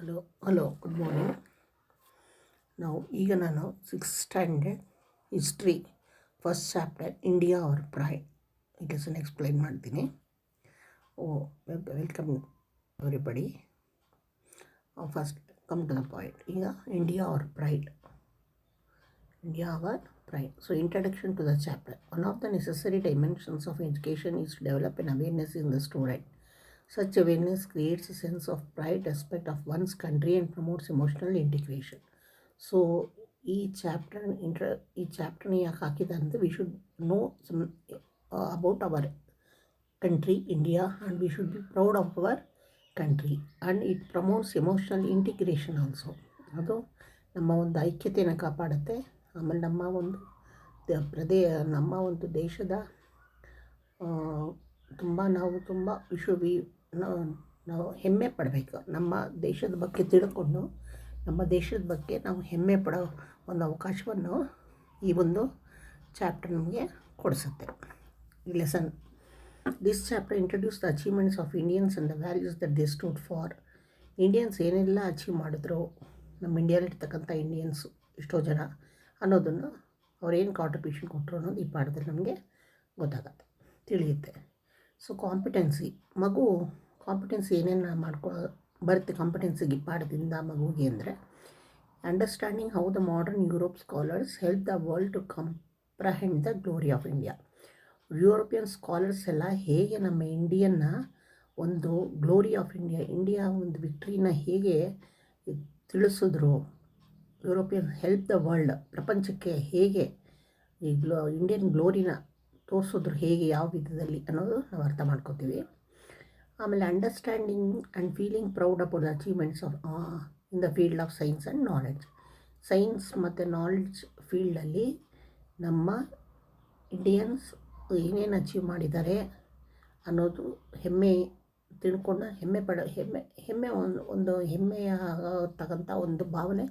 Hello good morning. ಈಗ ನಾನು 6th standard history first chapter India our pride ಈ lesson explain ಮಾಡ್ತೀನಿ. Welcome everybody. First come to the point. ಈಗ India our pride. So, introduction to the chapter. One of the necessary dimensions of education is to develop an awareness in the student. Such awareness creates a sense of pride, respect of one's country and promotes emotional integration. So, ಈ ಚಾಪ್ಟರ್ನ ಯಾಕೆ ಹಾಕಿದೆ ಅಂದರೆ we should know some about our country, India, and we should be proud of our country. And it promotes emotional integration also. ಅದು ನಮ್ಮ ಒಂದು ಐಕ್ಯತೆಯನ್ನು ಕಾಪಾಡುತ್ತೆ. ಆಮೇಲೆ ನಮ್ಮ ಒಂದು ದೇಶದ ನಾವು ಹೆಮ್ಮೆ ಪಡಬೇಕು. ನಮ್ಮ ದೇಶದ ಬಗ್ಗೆ ತಿಳ್ಕೊಂಡು ನಮ್ಮ ದೇಶದ ಬಗ್ಗೆ ನಾವು ಹೆಮ್ಮೆ ಪಡೋ ಒಂದು ಅವಕಾಶವನ್ನು ಈ ಒಂದು ಚಾಪ್ಟರ್ ನಮಗೆ ಕೊಡಿಸುತ್ತೆ. ಈ lesson this chapter introduce the achievements of Indians and the values that they stood for. Indians ಏನೆಲ್ಲ ಅಚೀವ್ ಮಾಡಿದ್ರು, ನಮ್ಮ ಇಂಡಿಯಾದಲ್ಲಿರ್ತಕ್ಕಂಥ ಇಂಡಿಯನ್ಸು ಎಷ್ಟೋ ಜನ ಅನ್ನೋದನ್ನು ಅವ್ರೇನು ಕಾಂಟ್ರಿಬ್ಯೂಷನ್ ಕೊಟ್ಟರು ಅನ್ನೋದು ಈ ಪಾಠದಲ್ಲಿ ನಮಗೆ ಗೊತ್ತಾಗತ್ತೆ, ತಿಳಿಯುತ್ತೆ. ಸೊ ಕಾಂಪಿಟೆನ್ಸಿ ಏನೇನು ಬರುತ್ತೆ ಕಾಂಪಿಟೆನ್ಸಿಗೆ ಈ ಪಾಠದಿಂದ ಮಗುವಿಗೆ ಅಂದರೆ understanding how the modern Europe scholars help the world to comprehend the glory of India. European scholars ಎಲ್ಲ ಹೇಗೆ ನಮ್ಮ ಇಂಡಿಯನ್ನ ಒಂದು ಗ್ಲೋರಿ ಆಫ್ ಇಂಡಿಯಾ ಒಂದು ವಿಕ್ಟ್ರಿನ ಹೇಗೆ ತಿಳಿಸಿದ್ರು. ಯುರೋಪಿಯನ್ ಹೆಲ್ಪ್ ದ ವರ್ಲ್ಡ್, ಪ್ರಪಂಚಕ್ಕೆ ಹೇಗೆ ಈ ಇಂಡಿಯನ್ ಗ್ಲೋರಿನ ತೋರಿಸಿದ್ರು, ಹೇಗೆ ಯಾವ ವಿಧದಲ್ಲಿ ಅನ್ನೋದು ನಾವು ಅರ್ಥ ಮಾಡ್ಕೋತೀವಿ. ಆಮೇಲೆ understanding and feeling proud about the achievements of in the field of science and knowledge. Science ಮತ್ತು ನಾಲೆಡ್ಜ್ ಫೀಲ್ಡಲ್ಲಿ ನಮ್ಮ ಇಂಡಿಯನ್ಸ್ ಏನೇನು ಅಚೀವ್ ಮಾಡಿದ್ದಾರೆ ಅನ್ನೋದು ತಿಳ್ಕೊಂಡು ಹೆಮ್ಮೆ ಒಂದು ಹೆಮ್ಮೆಯಾಗತಕ್ಕಂಥ ಒಂದು ಭಾವನೆ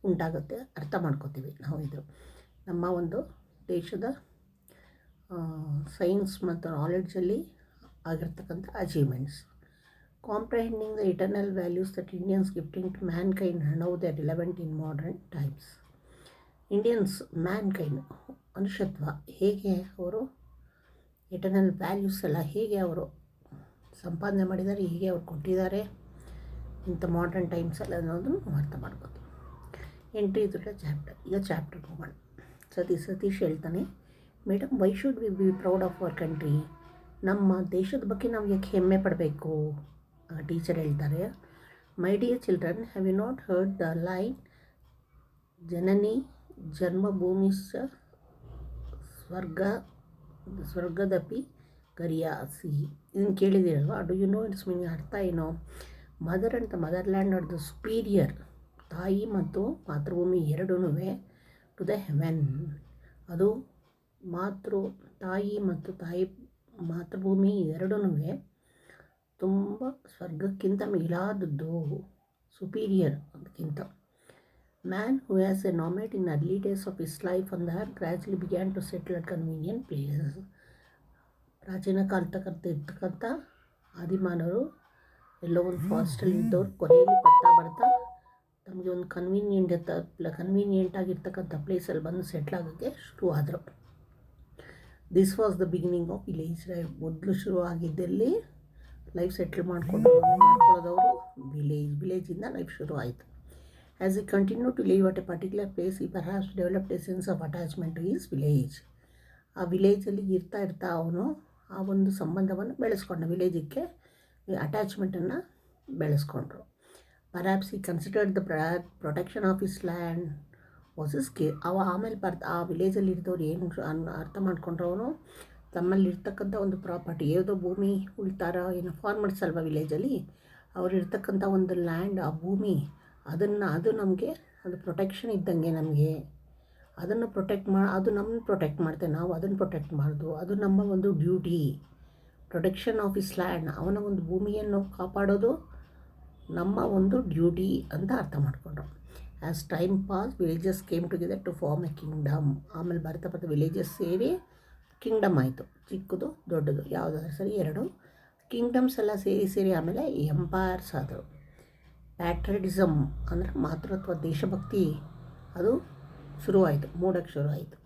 ಉಂಟಾಗುತ್ತೆ, ಅರ್ಥ ಮಾಡ್ಕೋತೀವಿ ನಾವು. ಇದು ನಮ್ಮ ಒಂದು ದೇಶದ ಸೈನ್ಸ್ ಮತ್ತು ನಾಲೆಡ್ಜಲ್ಲಿ ಆಗಿರ್ತಕ್ಕಂಥ achievements. Comprehending the eternal values that Indians gifting to mankind and how they are relevant in modern times. Indians mankind ಮನುಷ್ಯತ್ವ ಹೇಗೆ ಅವರು ಇಟರ್ನಲ್ ವ್ಯಾಲ್ಯೂಸ್ ಎಲ್ಲ ಹೇಗೆ ಅವರು ಸಂಪಾದನೆ ಮಾಡಿದ್ದಾರೆ, ಹೇಗೆ ಅವ್ರು ಕೊಟ್ಟಿದ್ದಾರೆ ಇಂಥ ಮಾಡರ್ನ್ ಟೈಮ್ಸಲ್ಲಿ ಅನ್ನೋದನ್ನು ನಾವು ಅರ್ಥ ಮಾಡ್ಕೋತೀವಿ. Entry to the chapter. ಈಗ ಚಾಪ್ಟರ್ ಹೋಗೋಣ. ಸತೀಶ್ ಹೇಳ್ತಾನೆ, madam why should we be proud of our country. ನಮ್ಮ ದೇಶದ ಬಗ್ಗೆ ನಾವು ಯಾಕೆ ಹೆಮ್ಮೆ ಪಡಬೇಕು? ಟೀಚರ್ ಹೇಳ್ತಾರೆ, my dear children, have you not heard the line ಜನನಿ ಜನ್ಮಭೂಮಿಶ್ಚ ಸ್ವರ್ಗದಪಿ ಗರಿಯಾಸಿ. ಇದನ್ನು ಕೇಳಿದ್ದೀರಲ್ವ? Do you know its meaning? ಅರ್ಥ ಏನು? Mother and the motherland are the superior. ತಾಯಿ ಮತ್ತು ಮಾತೃಭೂಮಿ ಎರಡೂ ಟು ದ ಹೆವೆನ್. ಅದು ತಾಯಿ ಮತ್ತು ಮಾತೃಭೂಮಿ ಎರಡೂ ತುಂಬ ಸ್ವರ್ಗಕ್ಕಿಂತ ಮೇಲಾದದ್ದು, ಸುಪೀರಿಯರ್ ಅದಕ್ಕಿಂತ. Man who has a nomad in early days of his life on the earth gradually began to settle at convenient places. ಪ್ರಾಚೀನ ಇರ್ತಕ್ಕಂಥ ಆದಿಮಾನವರು ಎಲ್ಲೋ ಒಂದು ಫಾರೆಸ್ಟಲ್ಲಿ ಇದ್ದವ್ರು ಕೊನೆಯಲ್ಲಿ ಬರ್ತಾ ತಮಗೆ ಒಂದು ಕನ್ವೀನಿಯೆಂಟ್ ಆಗಿರ್ತಕ್ಕಂಥ ಪ್ಲೇಸಲ್ಲಿ ಬಂದು ಸೆಟ್ಲ್ ಆಗೋಕ್ಕೆ ಶುರು ಆದರು. This was the beginning of village life. ಮೊದಲು ಶುರು ಆಗಿದ್ದಲ್ಲಿ ಲೈಫ್ ಸೆಟ್ಲ್ ಮಾಡ್ಕೊಳ್ಳೋದವರು ವಿಲೇಜಿಂದ ಲೈಫ್ ಶುರು ಆಯಿತು. As he continue to live at a particular place, he perhaps developed a sense of attachment to his village. ಆ ವಿಲೇಜಲ್ಲಿ ಇರ್ತಾ ಅವನು ಆ ಒಂದು ಸಂಬಂಧವನ್ನು ಬೆಳೆಸ್ಕೊಂಡ, ವಿಲೇಜಿಗೆ ಅಟ್ಯಾಚ್ಮೆಂಟನ್ನು ಬೆಳೆಸ್ಕೊಂಡ್ರು. Perhaps he considered the protection of his land was his ಆಮೇಲೆ ಆ ವಿಲೇಜಲ್ಲಿ ಇದ್ದವ್ರು ಏನು ಅರ್ಥ ಮಾಡ್ಕೊಂಡ್ರು, ಅವನು ತಮ್ಮಲ್ಲಿರ್ತಕ್ಕಂಥ ಒಂದು ಪ್ರಾಪರ್ಟಿ, ಯಾವುದೋ ಭೂಮಿ ಉಳ್ತಾರ ಏನೋ ಫಾರ್ಮರ್ಸ್ ಅಲ್ವಾ ವಿಲೇಜಲ್ಲಿ, ಅವರಿರ್ತಕ್ಕಂಥ ಒಂದು ಲ್ಯಾಂಡ್, ಆ ಭೂಮಿ ಅದು ನಮಗೆ ಅದು ಪ್ರೊಟೆಕ್ಷನ್ ಇದ್ದಂಗೆ. ನಮಗೆ ಅದನ್ನು ಅದು ನಮ್ಮನ್ನು ಪ್ರೊಟೆಕ್ಟ್ ಮಾಡ್ತೇವೆ, ನಾವು ಅದನ್ನು ಪ್ರೊಟೆಕ್ಟ್ ಮಾಡೋದು ಅದು ನಮ್ಮ ಒಂದು duty. Protection of his land, ಅವನ ಒಂದು ಭೂಮಿಯನ್ನು ಕಾಪಾಡೋದು ನಮ್ಮ ಒಂದು ಡ್ಯೂಟಿ ಅಂತ ಅರ್ಥ ಮಾಡಿಕೊಂಡ್ರು. As time pass villages came together to form a kingdom. ಆಮೇಲೆ ಬರ್ತಾ ವಿಲೇಜಸ್ ಸೇರಿ ಕಿಂಗ್ಡಮ್ ಆಯಿತು. ಚಿಕ್ಕದು ದೊಡ್ಡದು ಯಾವುದಾದ್ರೂ ಸರಿ, ಎರಡು ಕಿಂಗ್ಡಮ್ಸ್ ಎಲ್ಲ ಸೇರಿ ಆಮೇಲೆ ಎಂಪೈರ್ಸ್ ಆದರು. ಪ್ಯಾಟ್ರಿಯಟಿಸಮ್ ಅಂದರೆ ಮಾತೃತ್ವ ದೇಶಭಕ್ತಿ ಅದು ಶುರುವಾಯಿತು, ಮೂಡಕ್ಕೆ ಶುರುವಾಯಿತು.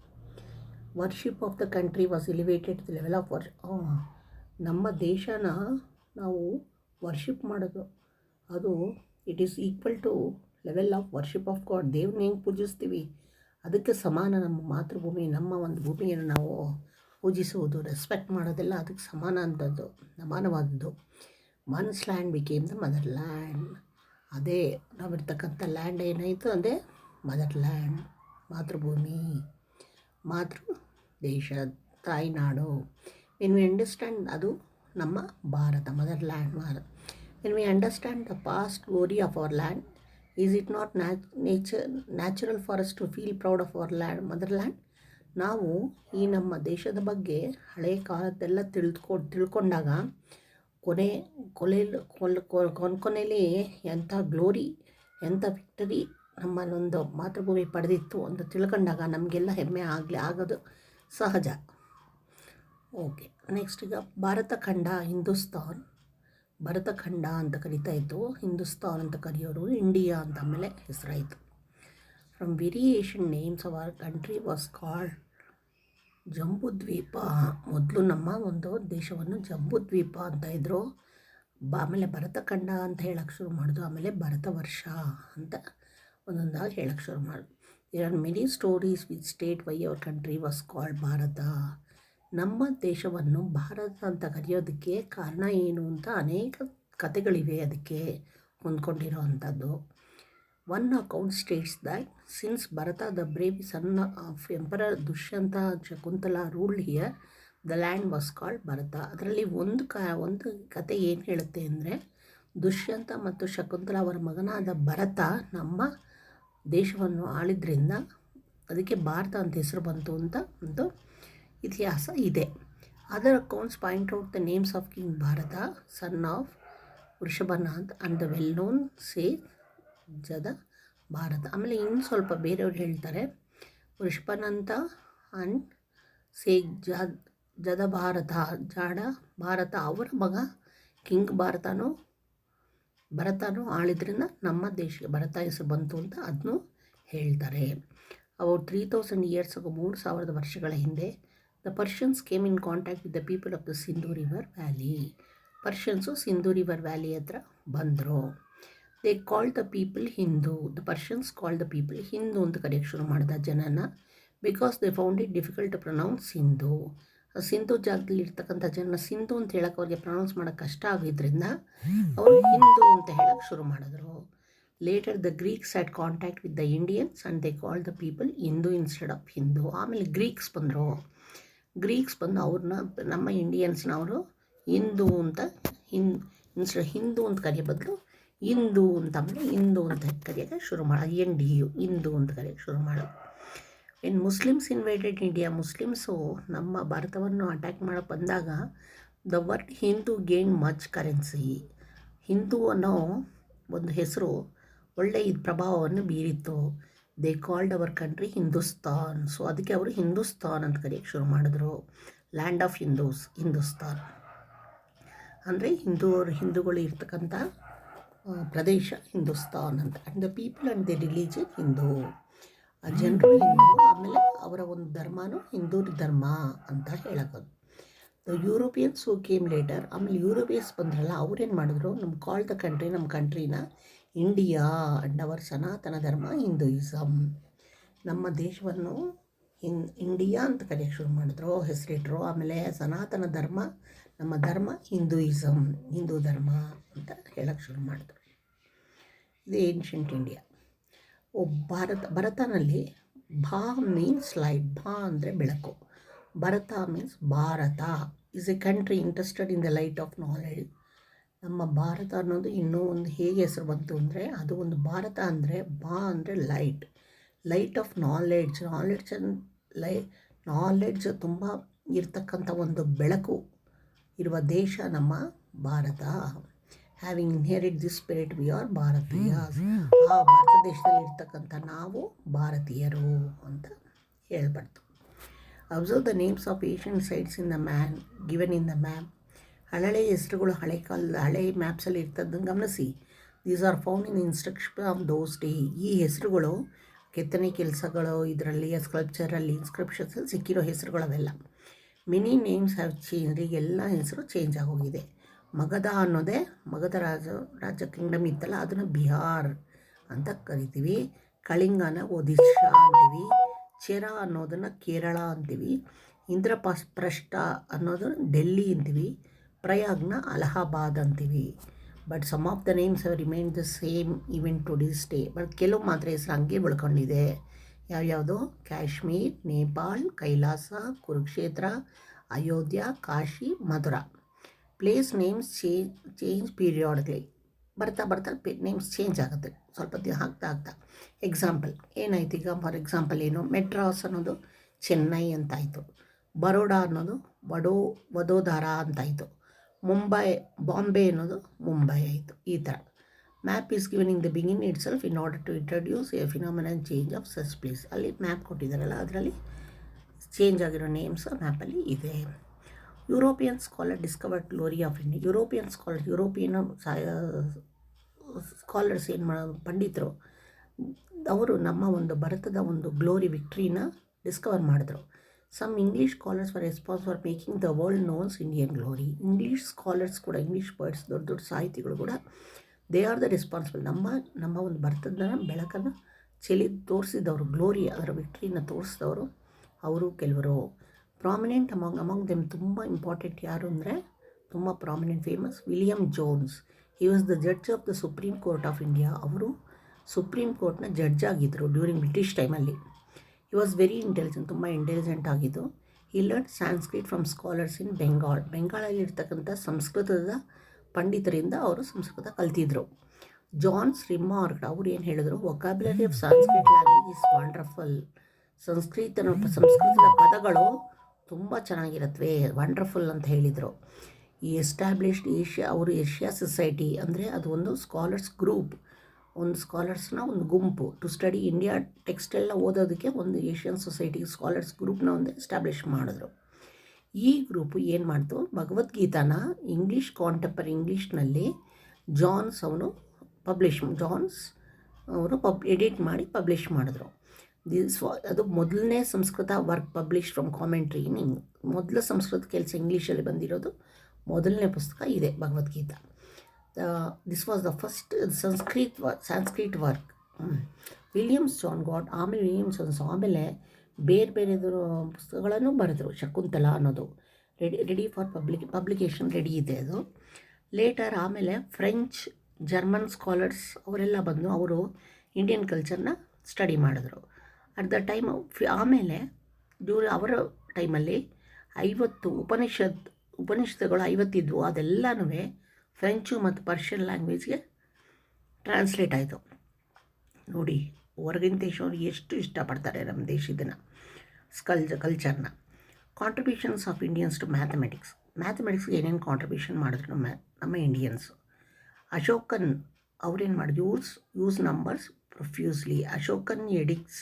Worship of the country was elevated the level of ನಮ್ಮ ದೇಶನ ನಾವು ವರ್ಷಿಪ್ ಮಾಡೋದು ಅದು it is equal two level of worship of god. ದೇವ್ರನ್ನ ಹೆಂಗೆ ಪೂಜಿಸ್ತೀವಿ ಅದಕ್ಕೆ ಸಮಾನ ನಮ್ಮ ಮಾತೃಭೂಮಿ, ನಮ್ಮ ಒಂದು ಭೂಮಿಯನ್ನು ನಾವು ಪೂಜಿಸುವುದು, ರೆಸ್ಪೆಕ್ಟ್ ಮಾಡೋದೆಲ್ಲ ಅದಕ್ಕೆ ಸಮಾನ ಅಂಥದ್ದು, ಸಮಾನವಾದದ್ದು. Once land became the motherland. ಅದೇ ನಾವಿರ್ತಕ್ಕಂಥ ಲ್ಯಾಂಡ್ ಏನಾಯಿತು ಅದೇ ಮದರ್ ಲ್ಯಾಂಡ್, ಮಾತೃಭೂಮಿ, ಮಾತೃ ದೇಶ, ತಾಯಿನಾಡು. ವೆನ್ ವಿ ಅಂಡರ್ಸ್ಟ್ಯಾಂಡ್ ಅದು ನಮ್ಮ Bharat, mother land Bharat. When we understand the past glory of our land, is it not natural for us to feel proud of our land, mother land? ನಾವು ಈ ನಮ್ಮ ದೇಶದ ಬಗ್ಗೆ ಹಳೆಯ ಕಾಲದ್ದೆಲ್ಲ ತಿಳ್ಕೊಂಡಾಗ ಕೊನೆಯಲ್ಲಿ ಎಂಥ ಗ್ಲೋರಿ, ಎಂಥ ವಿಕ್ಟರಿ ನಮ್ಮಲ್ಲೊಂದು ಮಾತೃಭೂಮಿ ಪಡೆದಿತ್ತು ಅಂತ ತಿಳ್ಕೊಂಡಾಗ ನಮಗೆಲ್ಲ ಹೆಮ್ಮೆ ಆಗೋದು ಸಹಜ. ಓಕೆ, ನೆಕ್ಸ್ಟ್ ಈಗ ಭಾರತಖಂಡ, ಹಿಂದೂಸ್ತಾನ್. ಭರತಖಂಡ ಅಂತ ಕರಿತಾ ಇತ್ತು, ಹಿಂದೂಸ್ತಾನ್ ಅಂತ ಕರೆಯೋರು, ಇಂಡಿಯಾ ಅಂತ ಆಮೇಲೆ ಹೆಸರಾಯಿತು. From variation names hour country was called Jambudvipa. ಮೊದಲು ನಮ್ಮ ಒಂದು ದೇಶವನ್ನು ಜಂಬೂದ್ವೀಪ ಅಂತ ಇದ್ದರು, ಆಮೇಲೆ ಭರತಖಂಡ ಅಂತ ಹೇಳಕ್ಕೆ ಶುರು ಮಾಡಿದ್ರು, ಆಮೇಲೆ ಭರತ ವರ್ಷ ಅಂತ ಒಂದೊಂದಾಗಿ ಹೇಳಕ್ಕೆ ಶುರು ಮಾಡಿದ್ರು. There are many stories which state why our country was called Bharat. ನಮ್ಮ ದೇಶವನ್ನು ಭಾರತ ಅಂತ ಕರೆಯೋದಕ್ಕೆ ಕಾರಣ ಏನು ಅಂತ ಅನೇಕ ಕಥೆಗಳಿವೆ ಅದಕ್ಕೆ ಹೊಂದ್ಕೊಂಡಿರೋ ಅಂಥದ್ದು. One account states that since Bharata the brave son of emperor Dushyanta Shakuntala ruled here, the land was called Bharata. ಅದರಲ್ಲಿ ಒಂದು ಕತೆ ಏನು ಹೇಳುತ್ತೆ ಅಂದರೆ, ದುಷ್ಯಂತ ಮತ್ತು ಶಕುಂತಲಾ ಅವರ ಮಗನಾದ ಭರತ ನಮ್ಮ ದೇಶವನ್ನು ಆಳಿದ್ರಿಂದ ಅದಕ್ಕೆ ಭಾರತ ಅಂತ ಹೆಸರು ಬಂತು ಅಂತ ಒಂದು ಇತಿಹಾಸ ಇದೆ. Other accounts point out the names of king Bharata, son of Vrishabhanath and the well known sage Jada Bharata. ಆಮೇಲೆ ಇನ್ನು ಸ್ವಲ್ಪ ಬೇರೆಯವ್ರು ಹೇಳ್ತಾರೆ, ವೃಷಭನಂತ ಆ್ಯಂಡ್ ಶೇಖ್ ಜದ ಭಾರತ, ಜಾಡ ಭಾರತ, ಅವರ ಮಗ ಕಿಂಗ್ ಭರತನು ಆಳಿದ್ರಿಂದ ನಮ್ಮ ದೇಶಕ್ಕೆ ಭರತ ಹೆಸರು ಬಂತು ಅಂತ ಅದನ್ನು ಹೇಳ್ತಾರೆ. ಅಬೌಟ್ 3000 years ago, 3000 ವರ್ಷಗಳ ಹಿಂದೆ, the Persians came in contact with the people of the Sindhu river valley. Persians Sindhu river valley ಹತ್ರ ಬಂದರು. They called the people Hindu. The Persians called the people Hindu ಅಂತ ಕರೆಯೋಕ್ಕೆ ಶುರು ಮಾಡಿದ ಜನನ, because they found it difficult to pronounce Sindhu. Sindhu ಜಾಗದಲ್ಲಿ ಇರ್ತಕ್ಕಂಥ ಜನ ಸಿಂಧೂ ಅಂತ ಹೇಳಕ್ಕೆ ಅವ್ರಿಗೆ ಪ್ರೊನೌನ್ಸ್ ಮಾಡೋಕ್ಕೆ ಕಷ್ಟ ಆಗಿದ್ದರಿಂದ ಅವರು ಹಿಂದೂ ಅಂತ ಹೇಳಕ್ಕೆ ಶುರು ಮಾಡಿದ್ರು. Later the Greeks had contact with the Indians and they called the people Hindu instead of Hindu. ಆಮೇಲೆ ಗ್ರೀಕ್ಸ್ ಬಂದು ಅವ್ರನ್ನ ನಮ್ಮ ಇಂಡಿಯನ್ಸ್ನ ಅವರು ಹಿಂದೂ ಅಂತ ಹಿಂದೂ ಅಂತ ಕರೆಯೋ ಬದಲು ಹಿಂದೂ ಅಂತ ಆಮೇಲೆ ಹಿಂದೂ ಅಂತ ಕರೆಯೋಕ್ಕೆ ಶುರು ಮಾಡೋದು, ಹಿಂದೂ ಅಂತ ಕರೆಯೋಕ್ಕೆ ಶುರು ಮಾಡೋದು. In Muslims invited India, Muslims ನಮ್ಮ ಭಾರತವನ್ನು ಅಟ್ಯಾಕ್ ಮಾಡೋಕ್ಕೆ ಬಂದಾಗ the word Hindu gain much currency. Hindu ಅನ್ನೋ ಒಂದು ಹೆಸರು ಒಳ್ಳೆಯ ಪ್ರಭಾವವನ್ನು ಬೀರಿತ್ತು. They called our country Hindustan. So ಅದಕ್ಕೆ ಅವರು ಹಿಂದೂಸ್ತಾನ್ ಅಂತ ಕರೆಯೋಕ್ಕೆ ಶುರು ಮಾಡಿದ್ರು. ಲ್ಯಾಂಡ್ ಆಫ್ ಹಿಂದೂಸ್ತಾನ್ ಅಂದರೆ ಹಿಂದೂಗಳು ಇರ್ತಕ್ಕಂಥ ಪ್ರದೇಶ ಹಿಂದೂಸ್ತಾನ್ ಅಂತ. And the people and the religion Hindu, ಆ ಜನರು ಹಿಂದೂ, ಆಮೇಲೆ ಅವರ ಒಂದು ಧರ್ಮನೂ ಹಿಂದೂ ಧರ್ಮ ಅಂತ ಹೇಳೋದು. The Europeans who came later, ಆಮೇಲೆ ಯುರೋಪಿಯನ್ಸ್ ಬಂದ್ರಲ್ಲ ಅವ್ರೇನು ಮಾಡಿದ್ರು, ನಮ್ಮ ಕಂಟ್ರಿನ ಇಂಡಿಯಾ ಆ್ಯಂಡ್ ಅವರ್ ಸನಾತನ ಧರ್ಮ ಹಿಂದೂಯಿಸಮ್. ನಮ್ಮ ದೇಶವನ್ನು ಇಂಡಿಯಾ ಅಂತ ಕರೆಯೋಕ್ಕೆ ಶುರು ಮಾಡಿದ್ರು, ಹೆಸರಿಟ್ರು. ಆಮೇಲೆ ಸನಾತನ ಧರ್ಮ, ನಮ್ಮ ಧರ್ಮ ಹಿಂದೂಯಿಸಮ್, ಹಿಂದೂ ಧರ್ಮ ಅಂತ ಹೇಳಕ್ಕೆ ಶುರು ಮಾಡಿದ್ರು. ಇದು ಏನ್ಷಂಟ್ ಇಂಡಿಯಾ. ಭರತನಲ್ಲಿ ಭಾ ಮೀನ್ಸ್ ಲೈಟ್, ಭಾ ಅಂದರೆ ಬೆಳಕು, Bharata means Bharat is a country interested in the light of knowledge. ನಮ್ಮ ಭಾರತ ಅನ್ನೋದು ಇನ್ನೂ ಒಂದು ಹೇಗೆ ಹೆಸರು ಬಂತು ಅಂದರೆ, ಅದು ಒಂದು ಭಾರತ ಅಂದರೆ ಭಾ ಅಂದರೆ ಲೈಟ್ ಆಫ್ ನಾಲೆಡ್ಜ್ ತುಂಬ ಇರ್ತಕ್ಕಂಥ ಒಂದು ಬೆಳಕು ಇರುವ ದೇಶ ನಮ್ಮ Bharat. Having inherit this spirit we are Bharatiyas. ಆ ಭಾರತ ದೇಶದಲ್ಲಿ ಇರ್ತಕ್ಕಂಥ ನಾವು ಭಾರತೀಯರು ಅಂತ ಹೇಳ್ಬಾರ್ದು. Observe the names of Asian sites in the given in the map. ಹಳೆಯ ಹೆಸರುಗಳು ಹಳೆ ಮ್ಯಾಪ್ಸಲ್ಲಿ ಇರ್ತದನ್ನು ಗಮನಿಸಿ. These are found in instruction of those day. ಈ ಹೆಸರುಗಳು ಕೆತ್ತನೆ ಕೆಲಸಗಳು ಇದರಲ್ಲಿ ಸ್ಕಲ್ಪ್ಚರಲ್ಲಿ ಇನ್ಸ್ಕ್ರಿಪ್ಷನ್ಸಲ್ಲಿ ಸಿಕ್ಕಿರೋ ಹೆಸರುಗಳು ಅವೆಲ್ಲ. Many names have change. ಈಗ ಎಲ್ಲ ಹೆಸರು ಚೇಂಜ್ ಆಗೋಗಿದೆ. ಮಗಧ ಅನ್ನೋದೇ ಮಗಧ ರಾಜ್ಯ ಕಿಂಗ್ಡಮ್ ಇತ್ತಲ್ಲ, ಅದನ್ನು ಬಿಹಾರ್ ಅಂತ ಕರಿತೀವಿ. ಕಳಿಂಗನ ಒಡಿಶಾ ಅಂತೀವಿ. ಚೆರ ಅನ್ನೋದನ್ನು ಕೇರಳ ಅಂತೀವಿ. ಇಂದ್ರಪ್ರಸ್ಥ ಅನ್ನೋದು ಡೆಲ್ಲಿ ಅಂತೀವಿ. ಪ್ರಯಾಗ್ನ ಅಲಹಾಬಾದ್ ಅಂತೀವಿ. But some of the names have remain the same even to this day. But ಕೆಲವು ಮಾತ್ರ ಹೆಸರು ಹಂಗೆ ಉಳ್ಕೊಂಡಿದೆ. ಯಾವ್ಯಾವುದು? Kashmir, Nepal, Kailasa, Kurukshetra, Ayodhya, Kashi, Mathura. Place names change periodically. ಬರ್ತಾ ನೇಮ್ಸ್ ಚೇಂಜ್ ಆಗುತ್ತೆ ಸ್ವಲ್ಪ ದಿನ ಆಗ್ತಾ. ಎಕ್ಸಾಂಪಲ್ ಏನಾಯ್ತು ಈಗ? ಫಾರ್ ಎಕ್ಸಾಂಪಲ್ ಏನು? ಮೆಡ್ರಾಸ್ ಅನ್ನೋದು ಚೆನ್ನೈ ಅಂತಾಯಿತು. ಬರೋಡಾ ಅನ್ನೋದು ವಡೋದರ ಅಂತಾಯಿತು. ಬಾಂಬೆ ಅನ್ನೋದು ಮುಂಬೈ ಆಯಿತು. ಈ ಥರ map is given in the begin itself in order to introduce a phenomenal change of such place. ಅಲ್ಲಿ ಮ್ಯಾಪ್ ಕೊಟ್ಟಿದ್ದಾರಲ್ಲ, ಅದರಲ್ಲಿ ಚೇಂಜ್ ಆಗಿರೋ ನೇಮ್ಸ್ ಮ್ಯಾಪಲ್ಲಿ ಇದೆ. European scholar discovered glory of India. European scholars ಏನು ಪಂಡಿತರು ಅವರು ನಮ್ಮ ಒಂದು ಭಾರತದ ಒಂದು ಗ್ಲೋರಿ ವಿಕ್ಟ್ರಿನ ಡಿಸ್ಕವರ್ ಮಾಡಿದ್ರು. Some English scholars for response for making the world knowns Indian glory. English scholars ಕೂಡ, ಇಂಗ್ಲೀಷ್ ಪರ್ಟ್ಸ್, ದೊಡ್ಡ ಸಾಹಿತಿಗಳು ಕೂಡ ದೇ ಆರ್ ದ ರೆಸ್ಪಾನ್ಸಿಬಲ್. ನಮ್ಮ ಒಂದು ಭಾರತದ ಬೆಳಕನ್ನು ತೋರಿಸಿದವರು, ಗ್ಲೋರಿ ಅದರ ವಿಕ್ಟ್ರಿನ ತೋರಿಸಿದವರು ಅವರು ಕೆಲವರು. ಪ್ರಾಮಿನೆಂಟ್ ಅಮಾಂಗ್ ದೆಮ್ ತುಂಬ ಇಂಪಾರ್ಟೆಂಟ್ ಯಾರು ಅಂದರೆ, ತುಂಬ prominent famous William Jones. He was the judge of the supreme court of India. ಅವರು ಸುಪ್ರೀಂ ಕೋರ್ಟ್ನ ಜಡ್ಜ್ ಆಗಿದ್ದರು ಡ್ಯೂರಿಂಗ್ ಬ್ರಿಟಿಷ್ ಟೈಮಲ್ಲಿ. ಹಿ ವಾಸ್ ವೆರಿ ಇಂಟೆಲಿಜೆಂಟ್, ತುಂಬ ಇಂಟೆಲಿಜೆಂಟ್ ಆಗಿದ್ದು. ಹಿ ಲರ್ನ್ ಸ್ಯಾನ್ಸ್ಕ್ರಿಟ್ ಫ್ರಮ್ ಸ್ಕಾಲರ್ಸ್ ಇನ್ ಬೆಂಗಾಳಲ್ಲಿ ಇರ್ತಕ್ಕಂಥ ಸಂಸ್ಕೃತದ ಪಂಡಿತರಿಂದ ಅವರು ಸಂಸ್ಕೃತ ಕಲ್ತಿದ್ರು. ಜಾನ್ಸ್ ರಿಮಾರ್ಕ್ಡ್, ಅವ್ರು ಏನು ಹೇಳಿದ್ರು? Vocabulary of Sanskrit language is wonderful. ಸಂಸ್ಕೃತದ ಪದಗಳು ತುಂಬ ಚೆನ್ನಾಗಿರುತ್ತವೆ, ವಂಡರ್ಫುಲ್ ಅಂತ ಹೇಳಿದರು. ಈ ಎಸ್ಟಾಬ್ಲಿಷ್ಡ್ ಏಷ್ಯಾ ಸೊಸೈಟಿ ಅಂದರೆ ಅದು ಒಂದು ಸ್ಕಾಲರ್ಸ್ ಗ್ರೂಪ್, ಒಂದು ಸ್ಕಾಲರ್ಸ್ನ ಒಂದು ಗುಂಪು ಟು ಸ್ಟಡಿ ಇಂಡಿಯಾ ಟೆಕ್ಸ್ಟ್ ಎಲ್ಲ ಓದೋದಕ್ಕೆ ಒಂದು ಏಷ್ಯನ್ ಸೊಸೈಟಿ ಸ್ಕಾಲರ್ಸ್ ಗ್ರೂಪ್ನ ಒಂದು ಎಸ್ಟಾಬ್ಲಿಷ್ ಮಾಡಿದ್ರು. ಈ ಗ್ರೂಪು ಏನು ಮಾಡ್ತು? ಭಗವದ್ಗೀತಾನ ಇಂಗ್ಲೀಷ್ನಲ್ಲಿ ಜಾನ್ಸ್ ಅವರು ಎಡಿಟ್ ಮಾಡಿ ಪಬ್ಲಿಷ್ ಮಾಡಿದ್ರು. ಅದು ಮೊದಲನೇ Sanskrit work publish from commentary in ಮೊದಲ ಸಂಸ್ಕೃತ ಕೆಲಸ ಇಂಗ್ಲೀಷಲ್ಲಿ ಬಂದಿರೋದು ಮೊದಲನೇ ಪುಸ್ತಕ ಇದೆ, Bhagavadgita. This was the first Sanskrit work. Williams John God, ಆಮೇಲೆ ಆಮೇಲೆ ಬೇರೆ ಪುಸ್ತಕಗಳನ್ನು ಬರೆದರು. ಶಕುಂತಲಾ ಅನ್ನೋದು ರೆಡಿ ಫಾರ್ ಪಬ್ಲಿಕೇಶನ್ ರೆಡಿ ಇದೆ ಅದು. ಲೇಟರ್ ಆಮೇಲೆ ಫ್ರೆಂಚ್, ಜರ್ಮನ್ ಸ್ಕಾಲರ್ಸ್ ಅವರೆಲ್ಲ ಬಂದು ಅವರು ಇಂಡಿಯನ್ ಕಲ್ಚರ್ನ ಸ್ಟಡಿ ಮಾಡಿದ್ರು. ಅಟ್ ದ ಟೈಮ್ ಆಮೇಲೆ ಅವರ ಟೈಮಲ್ಲಿ 50 ಉಪನಿಷತ್ತುಗಳು 50 ಇದ್ವು. ಅದೆಲ್ಲನೂ ಫ್ರೆಂಚು ಮತ್ತು ಪರ್ಷಿಯನ್ ಲ್ಯಾಂಗ್ವೇಜ್ಗೆ ಟ್ರಾನ್ಸ್ಲೇಟ್ ಆಯಿತು. ನೋಡಿ, ಹೊರಗಿನ ದೇಶವರು ಎಷ್ಟು ಇಷ್ಟಪಡ್ತಾರೆ ನಮ್ಮ ದೇಶದನ್ನು ಕಲ್ಚರ್ನ. ಕಾಂಟ್ರಿಬ್ಯೂಷನ್ಸ್ ಆಫ್ ಇಂಡಿಯನ್ಸ್ ಟು ಮ್ಯಾಥಮೆಟಿಕ್ಸ್ಗೆ ಏನೇನು ಕಾಂಟ್ರಿಬ್ಯೂಷನ್ ಮಾಡಿದ್ರು ನಮ್ಮ ಇಂಡಿಯನ್ಸು. ಅಶೋಕನ್ ಅವ್ರೇನು ಮಾಡಿದ್ರು? Use numbers ಪ್ರೊಫ್ಯೂಸ್ಲಿ. Ashokan edicts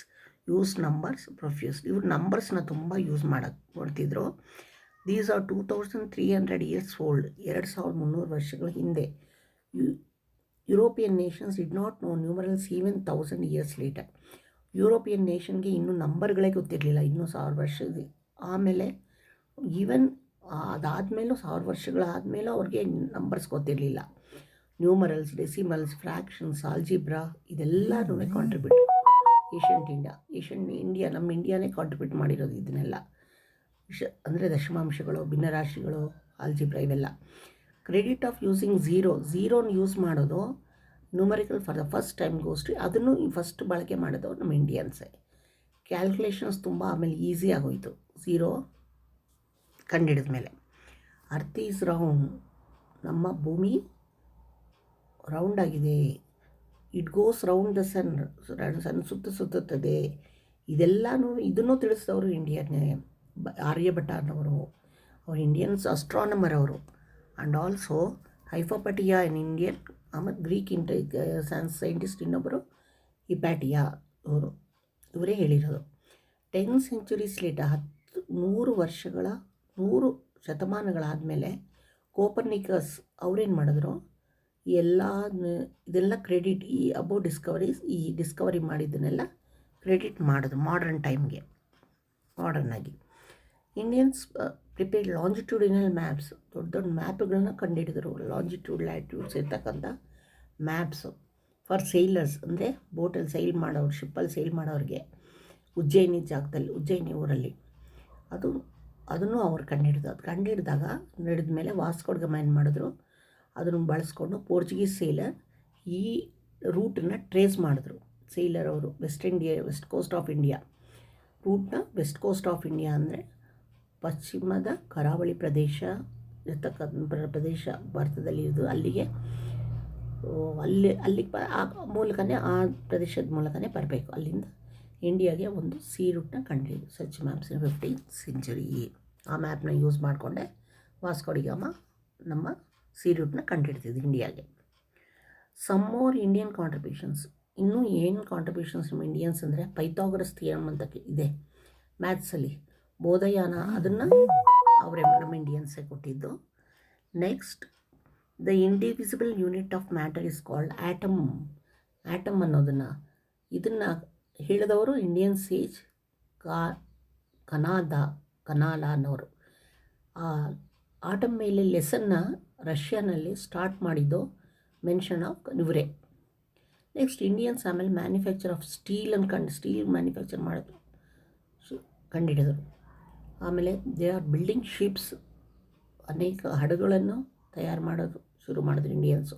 use numbers ಪ್ರೊಫ್ಯೂಸ್ಲಿ. ಇವ್ರು ನಂಬರ್ಸ್ನ ತುಂಬ ಯೂಸ್ ಮಾಡ್ತಿದ್ರು. These are 2300 years old. 2300 ವರ್ಷಗಳ ಹಿಂದೆ. European nations did not know numerals even 1000 years later. European ನೇಷನ್ಗೆ ಇನ್ನೂ ನಂಬರ್ಗಳೇ ಗೊತ್ತಿರಲಿಲ್ಲ, ಇನ್ನೂ 1000 ವರ್ಷದ ಆಮೇಲೆ. ಈವನ್ ಅದಾದಮೇಲೂ 1000 ವರ್ಷಗಳಾದಮೇಲೂ ಅವ್ರಿಗೆ ನಂಬರ್ಸ್ ಗೊತ್ತಿರಲಿಲ್ಲ. ನ್ಯೂಮರಲ್ಸ್, ಡೆಸಿಮಲ್ಸ್, ಫ್ರ್ಯಾಕ್ಷನ್ಸ್, ಆಲ್ಜಿಬ್ರಾ ಇದೆಲ್ಲನೂ ಕಾಂಟ್ರಿಬ್ಯೂಟ್ ಏಷ್ಯನ್ ಇಂಡಿಯಾ ನಮ್ಮ ಇಂಡಿಯಾನೇ ಕಾಂಟ್ರಿಬ್ಯೂಟ್ ಮಾಡಿರೋದು ಇದನ್ನೆಲ್ಲ. ಅಂದರೆ ದಶಮಾಂಶಗಳು, ಭಿನ್ನರಾಶಿಗಳು, ಆಲ್ಜಿಬ್ರಾ ಇವೆಲ್ಲ. ಕ್ರೆಡಿಟ್ ಆಫ್ ಯೂಸಿಂಗ್ ಝೀರೋನ ಯೂಸ್ ಮಾಡೋದು numerical for the first time ಗೋಸ್ಟ್ರಿ. ಅದನ್ನು ಫಸ್ಟ್ ಬಳಕೆ ಮಾಡೋದು ನಮ್ಮ ಇಂಡಿಯನ್ಸೇ. ಕ್ಯಾಲ್ಕುಲೇಷನ್ಸ್ ತುಂಬ ಆಮೇಲೆ ಈಸಿ ಆಗೋಯಿತು ಝೀರೋ ಕಂಡಿಡಿದ ಮೇಲೆ. ಅರ್ತ್ ಈಸ್ ರೌಂಡ್, ನಮ್ಮ ಭೂಮಿ ರೌಂಡ್ ಆಗಿದೆ. ಇಟ್ ಗೋಸ್ ರೌಂಡ್ ದ ಸನ್ ಸುತ್ತುತ್ತದೆ. ಇದನ್ನು ತಿಳಿಸಿದವರು ಇಂಡಿಯನ್ನೇ. ಆರ್ಯಭಟ ಅನ್ನೋರು, ಅವರು ಇಂಡಿಯನ್ಸ್ ಅಸ್ಟ್ರಾನಮರ್ ಅವರು. ಆ್ಯಂಡ್ ಆಲ್ಸೋ ಹೈಫೋಪಟಿಯಾ ಇನ್ ಇಂಡಿಯನ್, ಆಮೇಲೆ ಗ್ರೀಕ್ ಸೈಂಟಿಸ್ಟ್ ಇನ್ನೊಬ್ಬರು ಹಿಪ್ಯಾಟಿಯಾ ಇವರೇ ಹೇಳಿರೋದು. 10 centuries ಲೇಟರ್, 100 ಶತಮಾನಗಳಾದಮೇಲೆ ಕೋಪರ್ನಿಕಸ್ ಅವ್ರೇನು ಮಾಡಿದ್ರು? ಎಲ್ಲ ಇದೆಲ್ಲ ಕ್ರೆಡಿಟ್ ಈ ಡಿಸ್ಕವರಿ ಮಾಡಿದ್ದನ್ನೆಲ್ಲ ಕ್ರೆಡಿಟ್ ಮಾಡೋದು ಮಾಡರ್ನಾಗಿ. ಇಂಡಿಯನ್ಸ್ ಪ್ರಿಪೇರ್ ಲಾಂಜಿಟ್ಯೂಡಿನಲ್ ಮ್ಯಾಪ್ಸ್, ದೊಡ್ಡ ದೊಡ್ಡ ಮ್ಯಾಪ್ಗಳನ್ನ ಕಂಡುಹಿಡಿದರು. ಲ್ಯಾಟ್ಯೂಡ್ಸ್ ಇರ್ತಕ್ಕಂಥ ಮ್ಯಾಪ್ಸು ಫಾರ್ ಸೇಲರ್ಸ್, ಅಂದರೆ ಬೋಟಲ್ಲಿ ಸೈಲ್ ಮಾಡೋರು, ಶಿಪ್ಪಲ್ಲಿ ಸೈಲ್ ಮಾಡೋರಿಗೆ. ಉಜ್ಜಯಿನಿ ಊರಲ್ಲಿ ಅದನ್ನು ಅವ್ರು ಕಂಡುಹಿಡಿದಾಗ ಮೇಲೆ ವಾಸ್ಕೋ ಡ ಗಾಮ ಏನು ಮಾಡಿದ್ರು, ಅದನ್ನು ಬಳಸ್ಕೊಂಡು ಪೋರ್ಚುಗೀಸ್ ಸೇಲರ್ ಈ ರೂಟನ್ನು ಟ್ರೇಸ್ ಮಾಡಿದ್ರು. ಸೇಲರ್ ಅವರು ವೆಸ್ಟ್ ಕೋಸ್ಟ್ ಆಫ್ ಇಂಡಿಯಾ ರೂಟ್ನ, ವೆಸ್ಟ್ ಕೋಸ್ಟ್ ಆಫ್ ಇಂಡಿಯಾ ಅಂದರೆ ಪಶ್ಚಿಮದ ಕರಾವಳಿ ಪ್ರದೇಶ ಇರ್ತಕ್ಕಂಥ ಪ್ರದೇಶ ಭಾರತದಲ್ಲಿ ಇರೋದು. ಅಲ್ಲಿಗೆ ಆ ಮೂಲಕನೇ, ಆ ಪ್ರದೇಶದ ಮೂಲಕನೇ ಬರಬೇಕು. ಅಲ್ಲಿಂದ ಇಂಡಿಯಾಗೆ ಒಂದು ಸಿ ರೂಟ್ನ ಕಂಡುಹಿಡಿದು ಸಚ್ ಮ್ಯಾಪ್ಸ್ ಇನ್ 15th century. ಆ ಮ್ಯಾಪ್ನ ಯೂಸ್ ಮಾಡಿಕೊಂಡೆ ವಾಸ್ಕೋ ಡಿ ಗಾಮ ನಮ್ಮ ಸಿ ರೂಟ್ನ ಕಂಡುಹಿಡ್ತಿದ್ದು ಇಂಡಿಯಾಗೆ. ಸಮ್ ಮೋರ್ ಇಂಡಿಯನ್ ಕಾಂಟ್ರಿಬ್ಯೂಷನ್ಸ್, ಇನ್ನೂ ಏನು ಕಾಂಟ್ರಿಬ್ಯೂಷನ್ಸ್ ನಮ್ಮ ಇಂಡಿಯನ್ಸ್ ಅಂದರೆ ಪೈಥಾಗರಸ್ ಥಿಯರಮ್ ಅಂತ ಇದೆ ಮ್ಯಾಥ್ಸಲ್ಲಿ, ಬೋಧಯಾನ, ಅದನ್ನು ಅವರೇ ನಮ್ಮ ಇಂಡಿಯನ್ಸೇ ಕೊಟ್ಟಿದ್ದು. Next, the indivisible unit of matter is called atom ಅನ್ನೋದನ್ನು ಹೇಳಿದವರು ಇಂಡಿಯನ್ ಸೇಜ್ ಕನಾಲ ಅನ್ನೋರು. ಆ ಆಟಮ್ ಮೇಲೆ ಲೆಸನ್ನ ರಷ್ಯಾನಲ್ಲಿ ಸ್ಟಾರ್ಟ್ ಮಾಡಿದ್ದು ಮೆನ್ಷನ್ ಆಫ್ ಇವರೇ. ನೆಕ್ಸ್ಟ್, ಇಂಡಿಯನ್ಸ್ ಆಮೇಲೆ ಮ್ಯಾನುಫ್ಯಾಕ್ಚರ್ ಆಫ್ ಸ್ಟೀಲ್ ಮ್ಯಾನುಫ್ಯಾಕ್ಚರ್ ಮಾಡಿದ್ರು, ಕಂಡುಹಿಡಿದರು. ಆಮೇಲೆ ದೇ ಆರ್ ಬಿಲ್ಡಿಂಗ್ ಶಿಪ್ಸ್, ಅನೇಕ ಹಡಗುಗಳನ್ನು ತಯಾರು ಮಾಡೋದು ಶುರು ಮಾಡಿದ್ರು ಇಂಡಿಯನ್ಸು.